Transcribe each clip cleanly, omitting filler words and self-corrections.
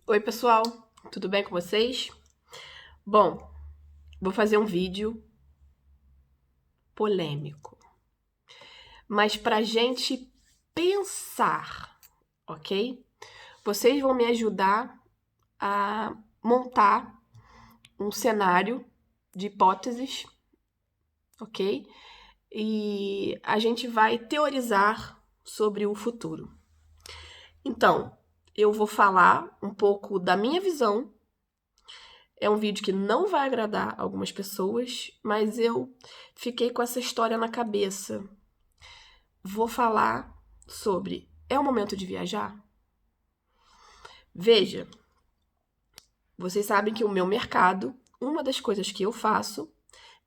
Oi, pessoal, tudo bem com vocês? Bom, vou fazer um vídeo polêmico, mas pra gente pensar, ok? Vocês vão me ajudar a montar um cenário de hipóteses, ok? E a gente vai teorizar sobre o futuro. Então, eu vou falar um pouco da minha visão. É um vídeo que não vai agradar algumas pessoas, mas eu fiquei com essa história na cabeça. Vou falar sobre: é o momento de viajar? Veja, vocês sabem que o meu mercado, uma das coisas que eu faço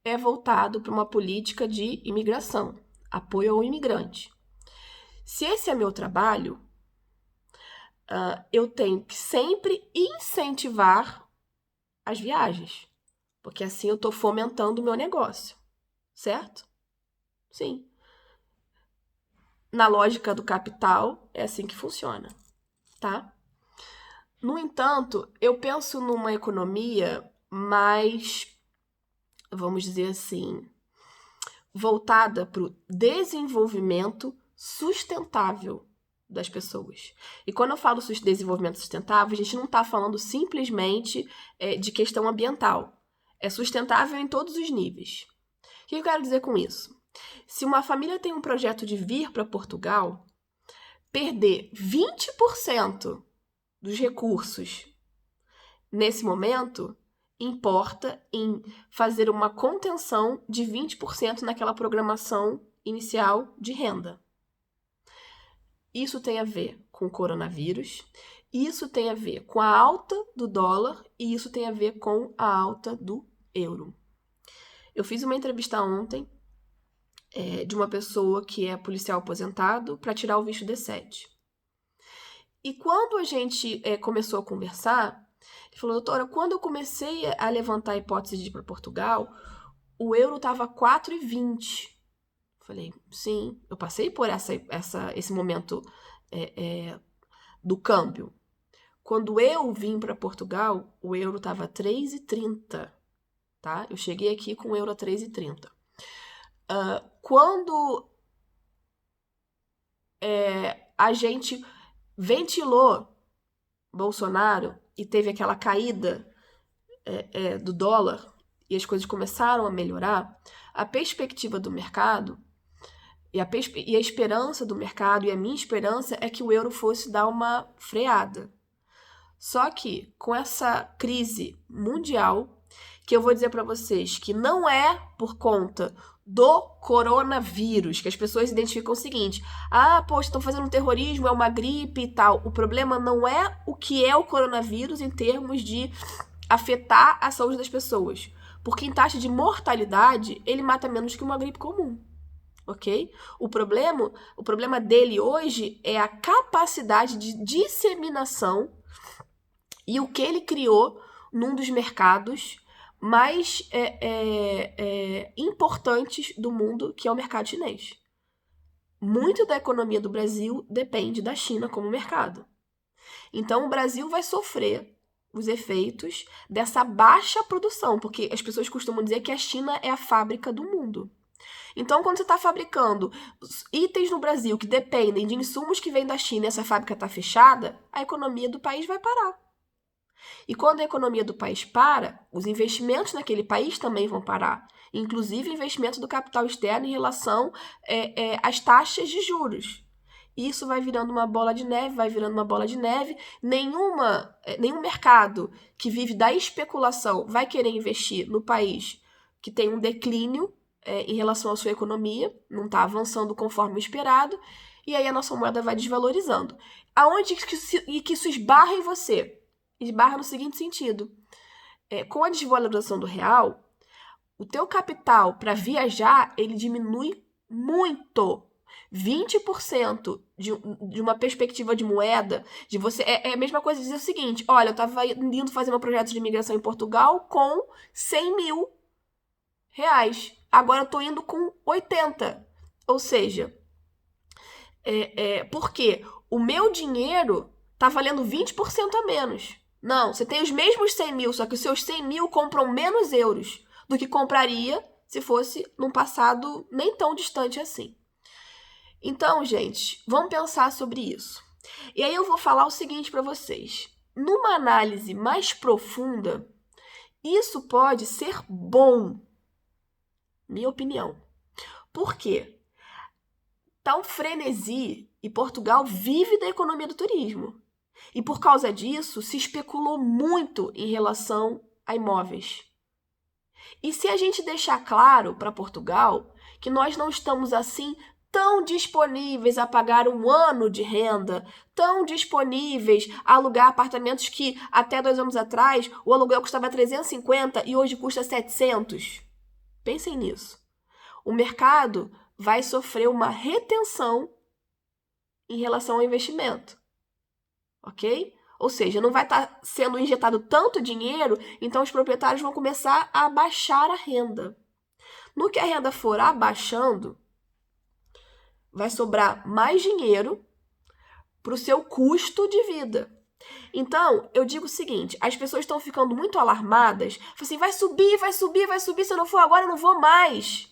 é voltado para uma política de imigração, apoio ao imigrante. Se esse é meu trabalho, eu tenho que sempre incentivar as viagens, porque assim eu estou fomentando o meu negócio, certo? Sim. Na lógica do capital, é assim que funciona, tá? No entanto, eu penso numa economia mais, vamos dizer assim, voltada para o desenvolvimento sustentável das pessoas. E quando eu falo desenvolvimento sustentável, a gente não está falando simplesmente de questão ambiental. É sustentável em todos os níveis. O que eu quero dizer com isso? Se uma família tem um projeto de vir para Portugal, perder 20% dos recursos nesse momento importa em fazer uma contenção de 20% naquela programação inicial de renda. Isso tem a ver com o coronavírus, isso tem a ver com a alta do dólar e isso tem a ver com a alta do euro. Eu fiz uma entrevista ontem de uma pessoa que é policial aposentado para tirar o visto D7. E quando a gente começou a conversar, ele falou: doutora, quando eu comecei a levantar a hipótese de ir para Portugal, o euro estava 4,20. Falei: sim, eu passei por esse momento do câmbio. Quando eu vim para Portugal, o euro estava 3,30. Tá? Eu cheguei aqui com o euro a 3,30. Quando a gente ventilou Bolsonaro e teve aquela caída do dólar e as coisas começaram a melhorar, a perspectiva do mercado e a esperança do mercado e a minha esperança é que o euro fosse dar uma freada. Só que com essa crise mundial, que eu vou dizer para vocês que não é por conta do coronavírus, que as pessoas identificam o seguinte: poxa, estão fazendo terrorismo, é uma gripe e tal. O problema não é o que é o coronavírus em termos de afetar a saúde das pessoas. Porque em taxa de mortalidade, ele mata menos que uma gripe comum. Ok? O problema dele hoje é a capacidade de disseminação e o que ele criou num dos mercados mais importantes do mundo, que é o mercado chinês. Muito da economia do Brasil depende da China como mercado. Então, o Brasil vai sofrer os efeitos dessa baixa produção, porque as pessoas costumam dizer que a China é a fábrica do mundo. Então, quando você está fabricando itens no Brasil que dependem de insumos que vêm da China e essa fábrica está fechada, a economia do país vai parar. E quando a economia do país para, os investimentos naquele país também vão parar. Inclusive investimento do capital externo em relação às taxas de juros. Isso vai virando uma bola de neve, vai virando uma bola de neve. Nenhum mercado que vive da especulação vai querer investir no país que tem um declínio em relação à sua economia, não está avançando conforme o esperado, e aí a nossa moeda vai desvalorizando. Aonde que isso esbarra em você? Esbarra no seguinte sentido: com a desvalorização do real, o teu capital para viajar, ele diminui muito. 20% de uma perspectiva de moeda, de você. É a mesma coisa dizer o seguinte: olha, eu estava indo fazer meu projeto de imigração em Portugal com 100 mil reais. Agora eu estou indo com 80. Ou seja, porque o meu dinheiro está valendo 20% a menos. Não, você tem os mesmos 100 mil, só que os seus 100 mil compram menos euros do que compraria se fosse num passado nem tão distante assim. Então, gente, vamos pensar sobre isso. E aí eu vou falar o seguinte para vocês. Numa análise mais profunda, isso pode ser bom, minha opinião. Por quê? Tá um frenesi e Portugal vive da economia do turismo. E por causa disso, se especulou muito em relação a imóveis. E se a gente deixar claro para Portugal que nós não estamos assim tão disponíveis a pagar um ano de renda, tão disponíveis a alugar apartamentos que até 2 anos atrás o aluguel custava 350 e hoje custa 700. Pensem nisso. O mercado vai sofrer uma retenção em relação ao investimento, ok? Ou seja, não vai estar sendo injetado tanto dinheiro, então os proprietários vão começar a abaixar a renda. No que a renda for abaixando, vai sobrar mais dinheiro para o seu custo de vida. Então, eu digo o seguinte, as pessoas estão ficando muito alarmadas, assim, vai subir, vai subir, vai subir, se eu não for agora, eu não vou mais.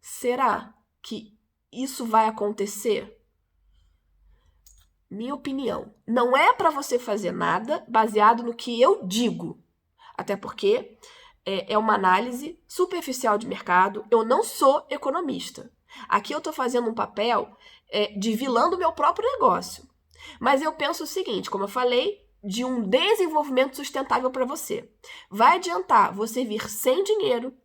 Será que isso vai acontecer? Minha opinião, não é para você fazer nada baseado no que eu digo. Até porque é uma análise superficial de mercado. Eu não sou economista. Aqui eu estou fazendo um papel de vilã do meu próprio negócio. Mas eu penso o seguinte, como eu falei, de um desenvolvimento sustentável para você. Vai adiantar você vir sem dinheiro,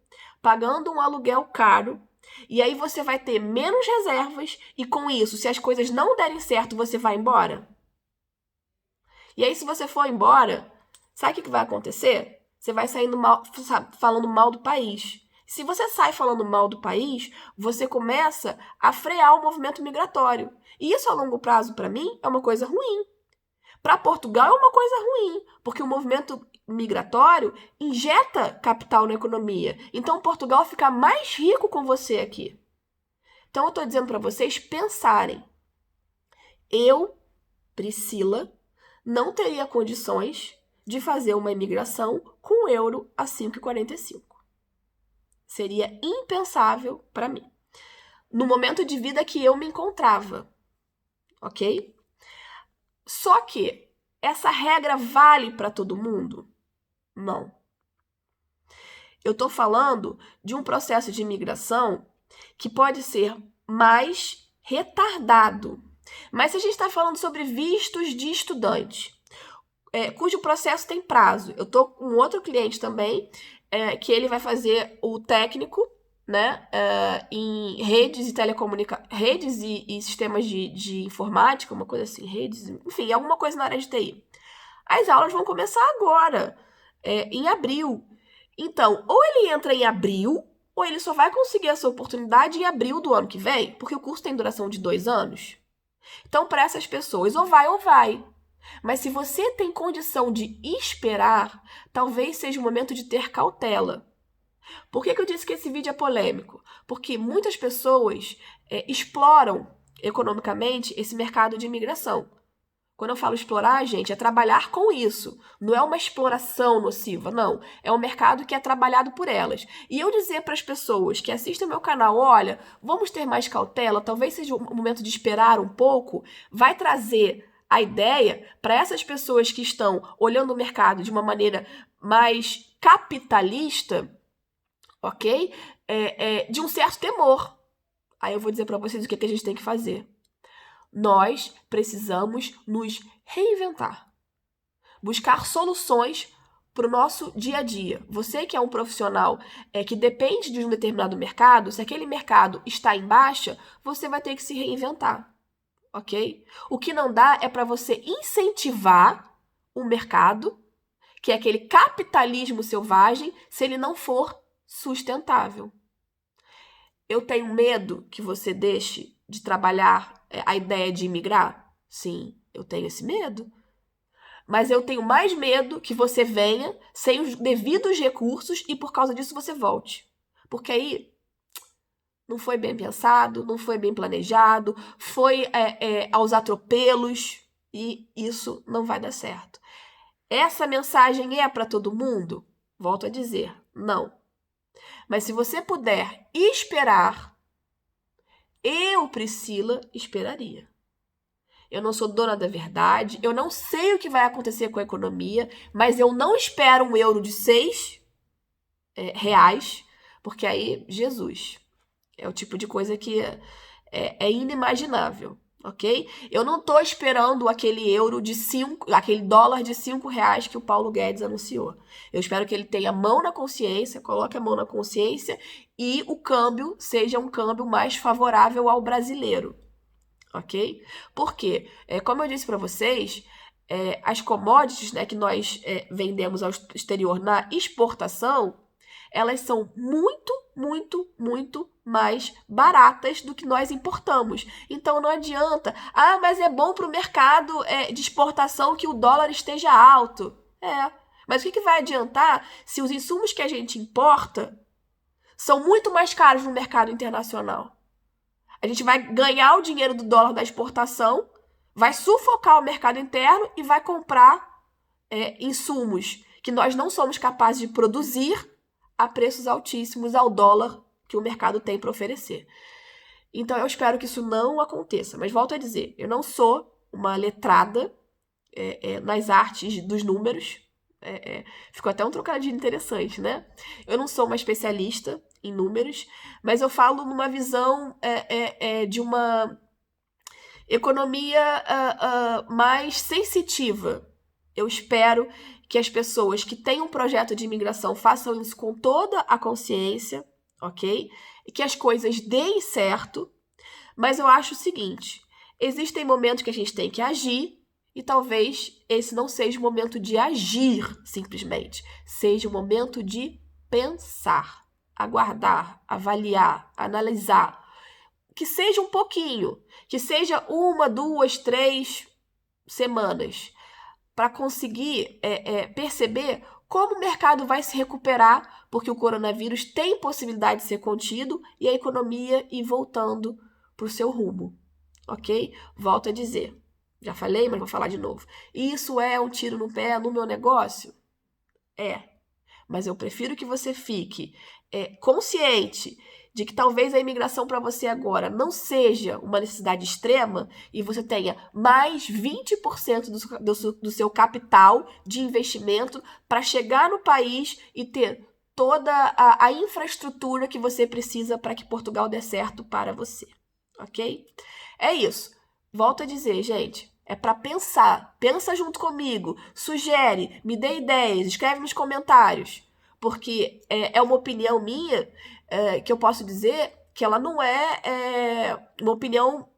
pagando um aluguel caro, e aí você vai ter menos reservas e com isso, se as coisas não derem certo, você vai embora? E aí, se você for embora, sabe o que vai acontecer? Você vai saindo mal, falando mal do país. Se você sai falando mal do país, você começa a frear o movimento migratório. E isso, a longo prazo, para mim, é uma coisa ruim. Para Portugal é uma coisa ruim, porque o movimento migratório injeta capital na economia. Então, Portugal fica mais rico com você aqui. Então, eu estou dizendo para vocês pensarem. Eu, Priscila, não teria condições de fazer uma imigração com euro a 5,45. Seria impensável para mim. No momento de vida que eu me encontrava, ok? Só que essa regra vale para todo mundo? Não. Eu estou falando de um processo de imigração que pode ser mais retardado. Mas se a gente está falando sobre vistos de estudante, cujo processo tem prazo. Eu estou com outro cliente também, que ele vai fazer o técnico, né, em redes e redes e sistemas de informática, uma coisa assim, redes, enfim, alguma coisa na área de TI. As aulas vão começar agora, em abril. Então, ou ele entra em abril, ou ele só vai conseguir essa oportunidade em abril do ano que vem, porque o curso tem duração de 2 anos. Então, para essas pessoas, ou vai ou vai. Mas se você tem condição de esperar, talvez seja o momento de ter cautela. Por que eu disse que esse vídeo é polêmico? Porque muitas pessoas exploram economicamente esse mercado de imigração. Quando eu falo explorar, gente, é trabalhar com isso. Não é uma exploração nociva, não. É um mercado que é trabalhado por elas. E eu dizer para as pessoas que assistem meu canal, olha, vamos ter mais cautela, talvez seja o momento de esperar um pouco, vai trazer a ideia para essas pessoas que estão olhando o mercado de uma maneira mais capitalista, ok? De um certo temor. Aí eu vou dizer para vocês o que a gente tem que fazer. Nós precisamos nos reinventar. Buscar soluções para o nosso dia a dia. Você que é um profissional que depende de um determinado mercado, se aquele mercado está em baixa, você vai ter que se reinventar. Ok? O que não dá é para você incentivar o mercado, que é aquele capitalismo selvagem, se ele não for sustentável. Eu tenho medo que você deixe de trabalhar a ideia de imigrar? Sim, eu tenho esse medo. Mas eu tenho mais medo que você venha sem os devidos recursos e por causa disso você volte. Porque aí não foi bem pensado, não foi bem planejado, foi aos atropelos e isso não vai dar certo. Essa mensagem é para todo mundo? Volto a dizer, não. Mas se você puder esperar, eu, Priscila, esperaria. Eu não sou dona da verdade, eu não sei o que vai acontecer com a economia, mas eu não espero um euro de 6 reais, porque aí, Jesus, é o tipo de coisa que é inimaginável, ok? Eu não tô esperando aquele euro de 5, aquele dólar de 5 reais que o Paulo Guedes anunciou. Eu espero que ele tenha a mão na consciência, coloque a mão na consciência e o câmbio seja um câmbio mais favorável ao brasileiro, ok? Porque, como eu disse para vocês, as commodities, né, que nós vendemos ao exterior na exportação, elas são muito, muito, muito mais baratas do que nós importamos. Então não adianta, mas é bom para o mercado de exportação que o dólar esteja alto. Mas o que vai adiantar se os insumos que a gente importa são muito mais caros no mercado internacional? A gente vai ganhar o dinheiro do dólar da exportação, vai sufocar o mercado interno e vai comprar insumos que nós não somos capazes de produzir a preços altíssimos ao dólar que o mercado tem para oferecer. Então eu espero que isso não aconteça. Mas volto a dizer, eu não sou uma letrada nas artes dos números. Ficou até um trocadilho interessante, né? Eu não sou uma especialista em números, mas eu falo numa visão de uma economia mais sensitiva. Eu espero que as pessoas que têm um projeto de imigração façam isso com toda a consciência, ok? E que as coisas deem certo, mas eu acho o seguinte, existem momentos que a gente tem que agir e talvez esse não seja o momento de agir, simplesmente. Seja o momento de pensar, aguardar, avaliar, analisar. Que seja um pouquinho, que seja 1, 2, 3 semanas, para conseguir perceber como o mercado vai se recuperar, porque o coronavírus tem possibilidade de ser contido e a economia ir voltando para o seu rumo, ok? Volto a dizer, já falei, mas vou falar de novo. Isso é um tiro no pé no meu negócio? Mas eu prefiro que você fique consciente de que talvez a imigração para você agora não seja uma necessidade extrema e você tenha mais 20% do seu capital de investimento para chegar no país e ter toda a infraestrutura que você precisa para que Portugal dê certo para você, ok? É isso. Volto a dizer, gente, é para pensar. Pensa junto comigo, sugere, me dê ideias, escreve nos comentários. Porque é uma opinião minha que eu posso dizer que ela não é uma opinião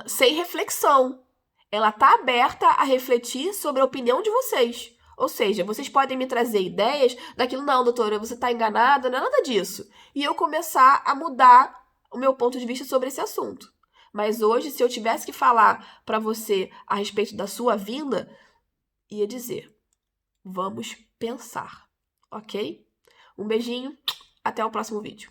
sem reflexão. Ela está aberta a refletir sobre a opinião de vocês. Ou seja, vocês podem me trazer ideias daquilo, não, doutora, você está enganada, não é nada disso. E eu começar a mudar o meu ponto de vista sobre esse assunto. Mas hoje, se eu tivesse que falar para você a respeito da sua vinda, ia dizer, vamos pensar, ok? Um beijinho, até o próximo vídeo.